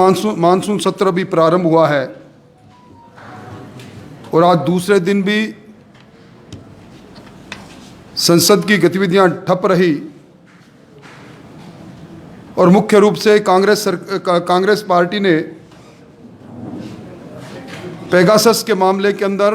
Monsoon सत्र भी प्रारंभ हुआ है और आज दूसरे दिन भी संसद की गतिविधियां ठप रही और मुख्य रूप से कांग्रेस पार्टी ने पेगासस के मामले के अंदर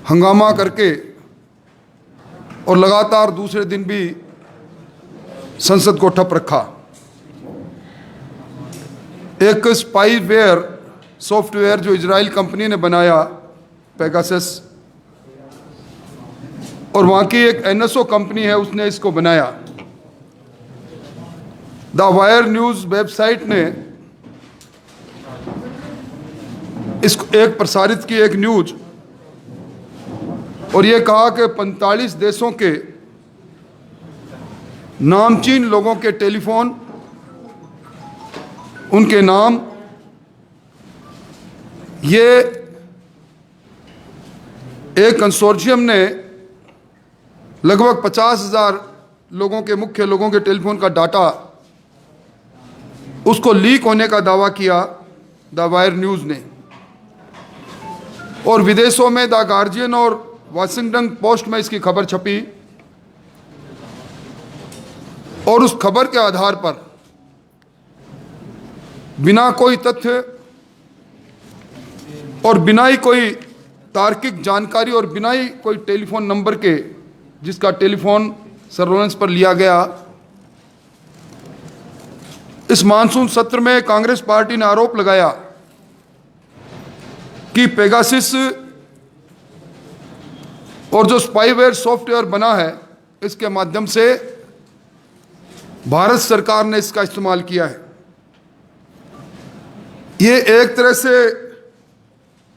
हंगामा करके और लगातार दूसरे दिन भी संसद को ठप रखा। एक स्पाईवेयर सॉफ्टवेयर जो इजराइल कंपनी ने बनाया पेगासस, और वहाँ की एक एनएसओ कंपनी है, उसने इसको बनाया। द वायर न्यूज़ वेबसाइट ने इसको एक प्रसारित की एक न्यूज और ये कहा कि 45 देशों के नामचीन लोगों के टेलीफोन, उनके नाम, ये एक कंसोर्शियम ने लगभग 50,000 लोगों के मुख्य लोगों के टेलीफोन का डाटा उसको लीक होने का दावा किया द वायर न्यूज़ ने, और विदेशों में द गार्जियन और वाशिंगटन पोस्ट में इसकी खबर छपी और उस खबर के आधार पर बिना कोई तथ्य और बिना ही कोई तार्किक जानकारी और बिना ही कोई टेलीफोन नंबर के जिसका टेलीफोन सर्वेलेंस पर लिया गया, इस मानसून सत्र में कांग्रेस पार्टी ने आरोप लगाया कि पेगासस और जो स्पाईवेयर सॉफ्टवेयर बना है इसके माध्यम से भारत सरकार ने इसका इस्तेमाल किया है। ये एक तरह से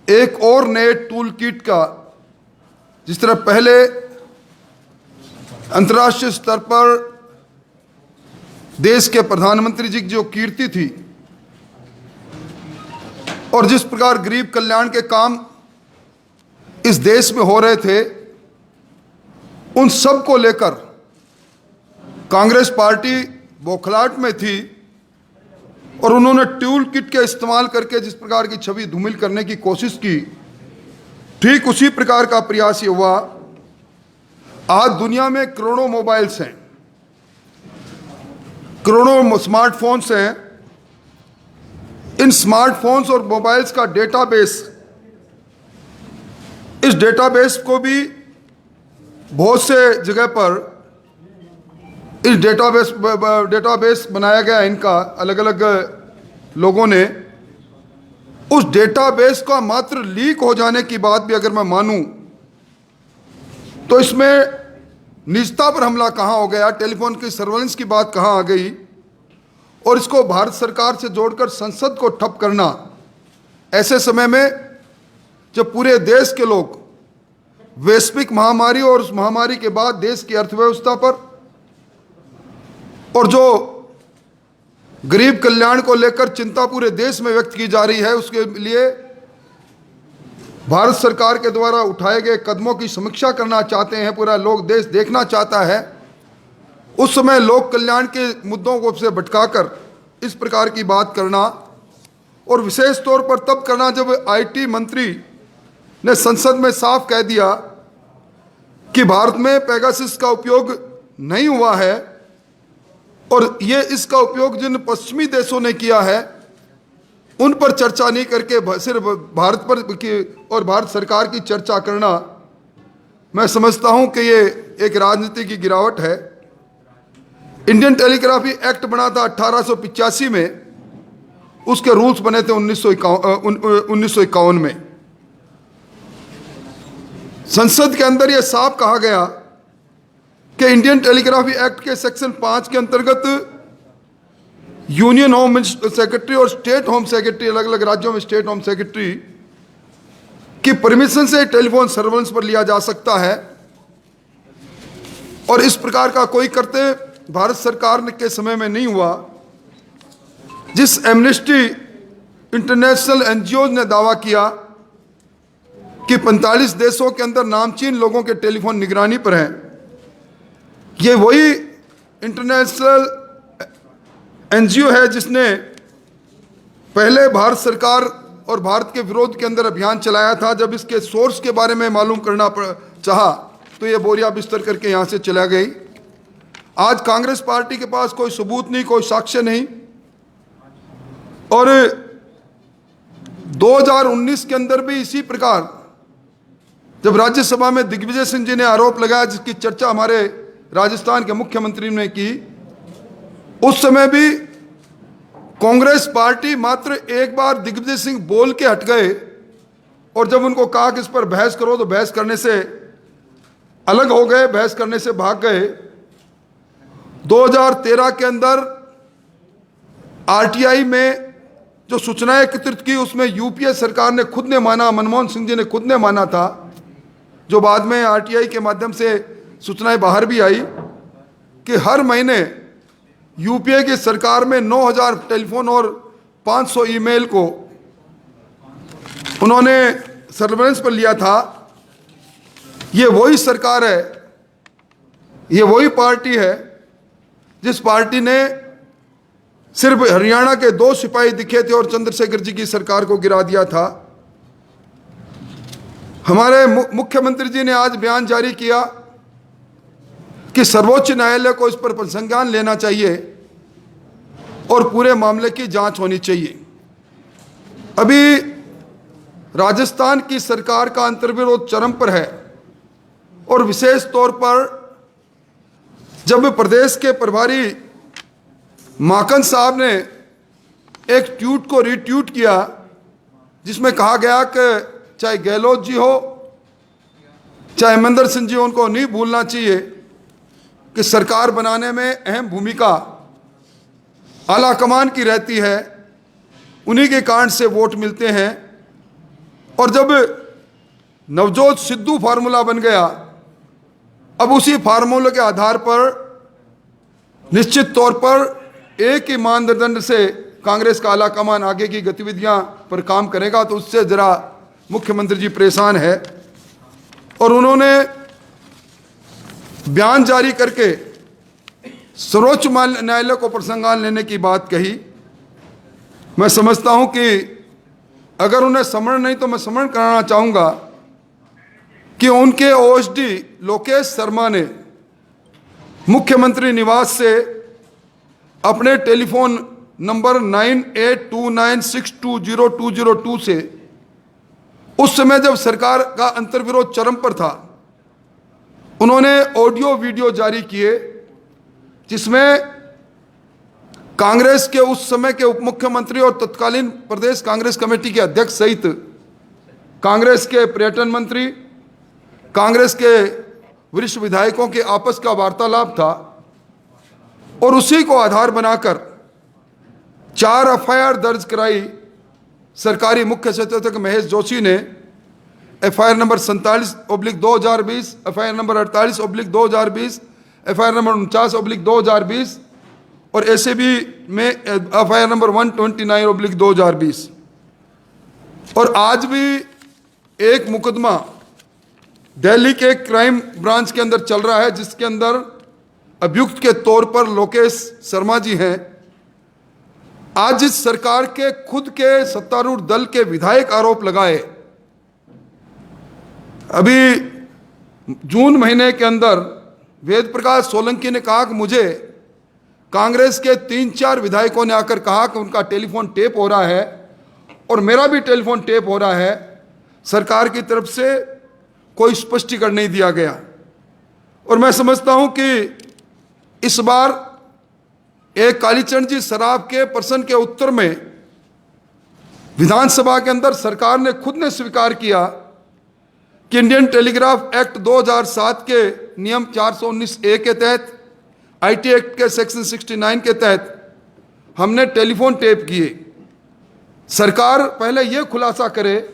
एक और नए टूल किट का, जिस तरह पहले अंतर्राष्ट्रीय स्तर पर देश के प्रधानमंत्री जी की जो कीर्ति थी और जिस प्रकार गरीब कल्याण के काम इस देश में हो रहे थे, उन सब को लेकर कांग्रेस पार्टी बौखलाहट में थी और उन्होंने टूल किट के इस्तेमाल करके जिस प्रकार की छवि धूमिल करने की कोशिश की, ठीक उसी प्रकार का प्रयास ये हुआ। आज दुनिया में करोड़ों मोबाइल्स हैं, करोड़ों स्मार्टफोन्स हैं। इन स्मार्टफोन्स और मोबाइल्स का डेटाबेस, इस डेटाबेस को भी बहुत से जगह पर इस डेटाबेस बनाया गया है इनका, अलग अलग लोगों ने। उस डेटाबेस का मात्र लीक हो जाने की बात भी अगर मैं मानूं तो इसमें निजता पर हमला कहाँ हो गया, टेलीफोन की सर्वेलेंस की बात कहाँ आ गई, और इसको भारत सरकार से जोड़कर संसद को ठप करना ऐसे समय में जब पूरे देश के लोग वैश्विक महामारी और उस महामारी के बाद देश की अर्थव्यवस्था पर और जो गरीब कल्याण को लेकर चिंता पूरे देश में व्यक्त की जा रही है, उसके लिए भारत सरकार के द्वारा उठाए गए कदमों की समीक्षा करना चाहते हैं, पूरा लोग देश देखना चाहता है। उस समय लोक कल्याण के मुद्दों को से भटकाकर इस प्रकार की बात करना, और विशेष तौर पर तब करना जब आईटी मंत्री ने संसद में साफ कह दिया कि भारत में पेगासस का उपयोग नहीं हुआ है और ये इसका उपयोग जिन पश्चिमी देशों ने किया है उन पर चर्चा नहीं करके सिर्फ भारत पर और भारत सरकार की चर्चा करना, मैं समझता हूं कि ये एक राजनीति की गिरावट है। इंडियन टेलीग्राफी एक्ट बना था 1885 में, उसके रूल्स बने थे 1951 में। संसद के अंदर यह साफ कहा गया कि इंडियन टेलीग्राफी एक्ट के सेक्शन 5 के अंतर्गत यूनियन होम सेक्रेटरी और स्टेट होम सेक्रेटरी, अलग अलग राज्यों में स्टेट होम सेक्रेटरी की परमिशन से टेलीफोन सर्वेलेंस पर लिया जा सकता है, और इस प्रकार का कोई करते भारत सरकार के समय में नहीं हुआ। जिस एमनेस्टी इंटरनेशनल एनजीओ ने दावा किया कि 45 देशों के अंदर नामचीन लोगों के टेलीफोन निगरानी पर हैं, ये वही इंटरनेशनल एनजीओ है जिसने पहले भारत सरकार और भारत के विरोध के अंदर अभियान चलाया था। जब इसके सोर्स के बारे में मालूम करना चाहा तो ये बोरिया बिस्तर करके यहाँ से चला गई। आज कांग्रेस पार्टी के पास कोई सबूत नहीं, कोई साक्ष्य नहीं। और 2019 के अंदर भी इसी प्रकार जब राज्यसभा में दिग्विजय सिंह जी ने आरोप लगाया, जिसकी चर्चा हमारे राजस्थान के मुख्यमंत्री ने की, उस समय भी कांग्रेस पार्टी मात्र एक बार दिग्विजय सिंह बोल के हट गए और जब उनको कहा कि इस पर बहस करो तो बहस करने से अलग हो गए, बहस करने से भाग गए। 2013 के अंदर आरटीआई में जो सूचनाएं एकत्रित की उसमें यूपीए सरकार ने खुद ने माना, मनमोहन सिंह जी ने खुद ने माना था, जो बाद में आरटीआई के माध्यम से सूचनाएं बाहर भी आई कि हर महीने यूपीए की सरकार में 9000 टेलीफोन और 500 ईमेल को उन्होंने सर्वेलेंस पर लिया था। ये वही सरकार है, ये वही पार्टी है जिस पार्टी ने सिर्फ हरियाणा के 2 सिपाही दिखे थे और चंद्रशेखर जी की सरकार को गिरा दिया था। हमारे मुख्यमंत्री जी ने आज बयान जारी किया कि सर्वोच्च न्यायालय को इस पर संज्ञान लेना चाहिए और पूरे मामले की जांच होनी चाहिए। अभी राजस्थान की सरकार का अंतर्विरोध चरम पर है और विशेष तौर पर जब प्रदेश के प्रभारी माकन साहब ने एक ट्वीट को रीट्वीट किया जिसमें कहा गया कि चाहे गहलोत जी हो चाहे महेंद्र सिंह जी, उनको नहीं भूलना चाहिए कि सरकार बनाने में अहम भूमिका आला कमान की रहती है, उन्हीं के कारण से वोट मिलते हैं। और जब नवजोत सिद्धू फार्मूला बन गया, अब उसी फार्मूले के आधार पर निश्चित तौर पर एक ही मानदंड से कांग्रेस का आला कमान आगे की गतिविधियां पर काम करेगा, तो उससे जरा मुख्यमंत्री जी परेशान है। और उन्होंने बयान जारी करके सर्वोच्च न्यायालय को प्रसंगान लेने की बात कही। मैं समझता हूं कि अगर उन्हें समझ नहीं तो मैं समझ कराना चाहूंगा कि उनके ओएसडी लोकेश शर्मा ने मुख्यमंत्री निवास से अपने टेलीफोन नंबर 9829620202 से उस समय जब सरकार का अंतर्विरोध चरम पर था, उन्होंने ऑडियो वीडियो जारी किए जिसमें कांग्रेस के उस समय के उप मुख्यमंत्री और तत्कालीन प्रदेश कांग्रेस कमेटी के अध्यक्ष सहित कांग्रेस के पर्यटन मंत्री, कांग्रेस के वरिष्ठ विधायकों के आपस का वार्तालाप था। और उसी को आधार बनाकर 4 एफआईआर दर्ज कराई सरकारी मुख्य सचेतक महेश जोशी ने। FIR number 47/2020, FIR number 48/2020, FIR number 49/2020 और एसीबी में एफआईआर नंबर 129/2020। और आज भी एक मुकदमा दिल्ली के क्राइम ब्रांच के अंदर चल रहा है जिसके अंदर अभियुक्त के तौर पर लोकेश शर्मा जी हैं। आज इस सरकार के खुद के सत्तारूढ़ दल के विधायक आरोप लगाए। अभी जून महीने के अंदर वेद प्रकाश सोलंकी ने कहा कि मुझे कांग्रेस के 3-4 विधायकों ने आकर कहा कि उनका टेलीफोन टेप हो रहा है और मेरा भी टेलीफोन टेप हो रहा है। सरकार की तरफ से कोई स्पष्टीकरण नहीं दिया गया। और मैं समझता हूं कि इस बार एक कालीचरण जी सराफ के प्रश्न के उत्तर में विधानसभा के अंदर सरकार ने खुद ने स्वीकार किया कि इंडियन टेलीग्राफ एक्ट 2007 के नियम 419A के तहत, आईटी एक्ट के सेक्शन 69 के तहत हमने टेलीफोन टेप किए। सरकार पहले यह खुलासा करे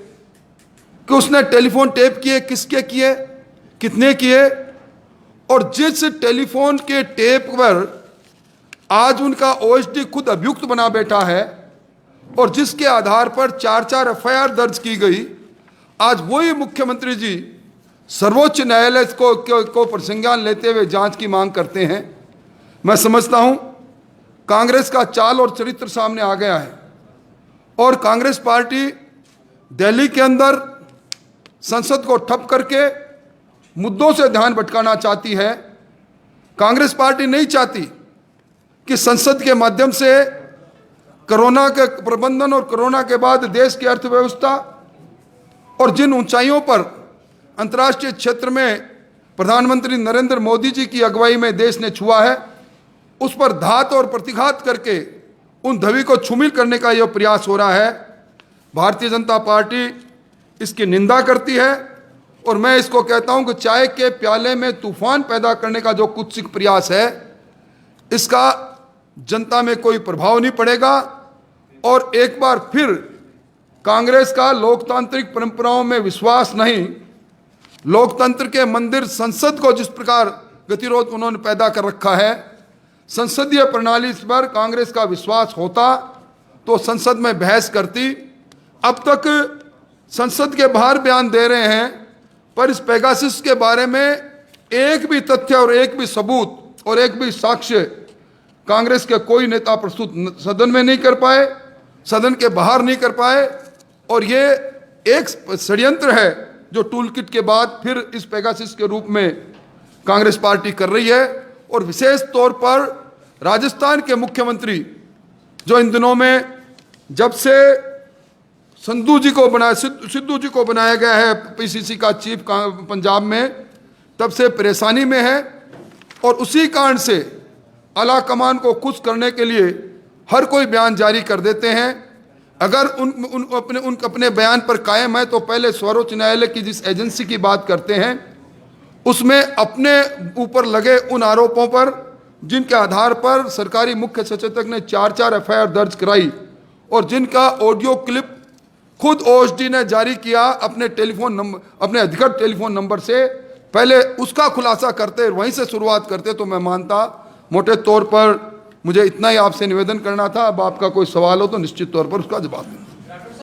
कि उसने टेलीफोन टेप किए, किसके किए, कितने किए, और जिस टेलीफोन के टेप पर आज उनका ओएसडी खुद अभियुक्त बना बैठा है और जिसके आधार पर 4-4 एफआईआर दर्ज की गई, आज वही मुख्यमंत्री जी सर्वोच्च न्यायालय को प्रसंज्ञान लेते हुए जांच की मांग करते हैं। मैं समझता हूं कांग्रेस का चाल और चरित्र सामने आ गया है और कांग्रेस पार्टी दिल्ली के अंदर संसद को ठप करके मुद्दों से ध्यान भटकाना चाहती है। कांग्रेस पार्टी नहीं चाहती कि संसद के माध्यम से कोरोना के प्रबंधन और कोरोना के बाद देश की अर्थव्यवस्था और जिन ऊंचाइयों पर अंतर्राष्ट्रीय क्षेत्र में प्रधानमंत्री नरेंद्र मोदी जी की अगुवाई में देश ने छुआ है, उस पर घात और प्रतिघात करके उन धवी को छुमिल करने का यह प्रयास हो रहा है। भारतीय जनता पार्टी इसकी निंदा करती है और मैं इसको कहता हूं कि चाय के प्याले में तूफान पैदा करने का जो कुत्सित प्रयास है, इसका जनता में कोई प्रभाव नहीं पड़ेगा और एक बार फिर कांग्रेस का लोकतांत्रिक परंपराओं में विश्वास नहीं, लोकतंत्र के मंदिर संसद को जिस प्रकार गतिरोध उन्होंने पैदा कर रखा है, संसदीय प्रणाली पर कांग्रेस का विश्वास होता तो संसद में बहस करती। अब तक संसद के बाहर बयान दे रहे हैं, पर इस पेगासस के बारे में एक भी तथ्य और एक भी सबूत और एक भी साक्ष्य कांग्रेस के कोई नेता प्रस्तुत सदन में नहीं कर पाए, सदन के बाहर नहीं कर पाए। और ये एक षड्यंत्र है जो टूल किट के बाद फिर इस पेगासस के रूप में कांग्रेस पार्टी कर रही है। और विशेष तौर पर राजस्थान के मुख्यमंत्री जो इन दिनों में जब से सिद्धू जी को बनाया गया है पीसीसी का चीफ पंजाब में, तब से परेशानी में है और उसी कारण से आला कमान को खुश करने के लिए हर कोई बयान जारी कर देते हैं। अगर अपने बयान पर कायम है तो पहले सर्वोच्च न्यायालय की जिस एजेंसी की बात करते हैं उसमें अपने ऊपर लगे उन आरोपों पर जिनके आधार पर सरकारी मुख्य सचेतक ने 4 एफआईआर दर्ज कराई और जिनका ऑडियो क्लिप खुद ओएसडी ने जारी किया अपने टेलीफोन नंबर, अपने अधिकृत टेलीफोन नंबर से, पहले उसका खुलासा करते, वहीं से शुरुआत करते तो मैं मानता। मोटे तौर पर मुझे इतना ही आपसे निवेदन करना था। अब आपका कोई सवाल हो तो निश्चित तौर पर उसका जवाब दें।